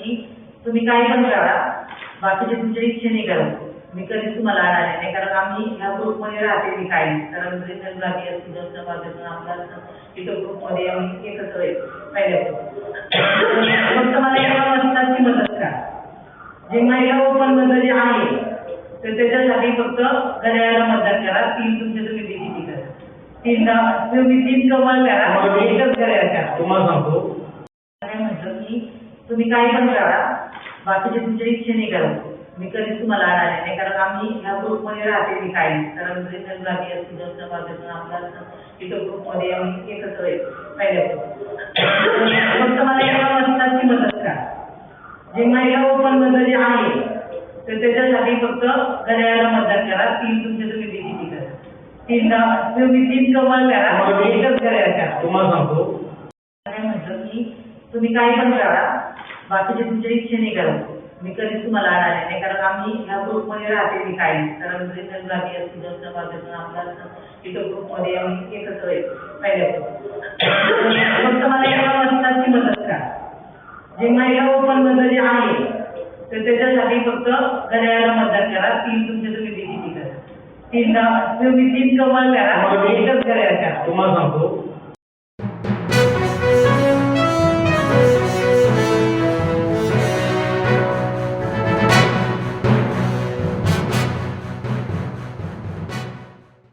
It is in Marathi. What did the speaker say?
की तुम्ही काही पण करा, बाकीचे तुमच्या इच्छेने करा. मी कधीच तुम्हाला अडवणार नाही, कारण आम्ही ह्या ग्रुपमध्ये राहते मी काही, कारण जातीय सुदर्शन वादन आपला इथं ग्रुपमध्ये आम्ही एकत्र येतो पहिल्यापासून. फक्त मला एका वर्षाची मदत करा. जे महिला ओपन मध्ये जे आहे तर त्याच्यासाठी फक्त घड्याळाला मतदान करा. 3 तुमच्या तुम्ही डिजिटी करा. 3 कमल करा, एकच घड्याळ करा. तुम्हाला सांगतो काय म्हटलं की तुम्ही काही पण करा, बाकीचे तुमच्या इच्छेने करा. मी कधीच तुम्हाला अडवणार नाही, कारण आम्ही ह्या ग्रुपमध्ये राहते मी काही, कारण जातीय सुदर्शन वादन आपला इथं ग्रुपमध्ये आम्ही एकत्र येतो पहिल्यापासून. फक्त मला एका वर्षाची मदत करा. जे महिला ओपन मध्ये जे आहे तर त्याच्यासाठी फक्त घड्याळाला मतदान करा. 3 तुमच्या तुम्ही डिजिटी करा. 3 कमल करा, एकच घड्याळ करा. तुम्हाला सांगतो काय म्हटलं की तुम्ही काही पण करा, बाकीचे तुमच्या इच्छेने करा. मी कधीच तुम्हाला अडवणार नाही, कारण आम्ही ह्या ग्रुपमध्ये राहते मी काही, कारण जातीय सुदर्शन वादन आपला इथं ग्रुपमध्ये आम्ही एकत्र येतो पहिल्यापासून. फक्त मला एका वर्षाची मदत करा. जे महिला ओपन मध्ये जे आहे तर त्याच्यासाठी फक्त घड्याळाला मतदान करा. 3 तुमच्या तुम्ही डिजिटी करा. 3 कमल करा, एकच घड्याळ करा. तुम्हाला सांगतो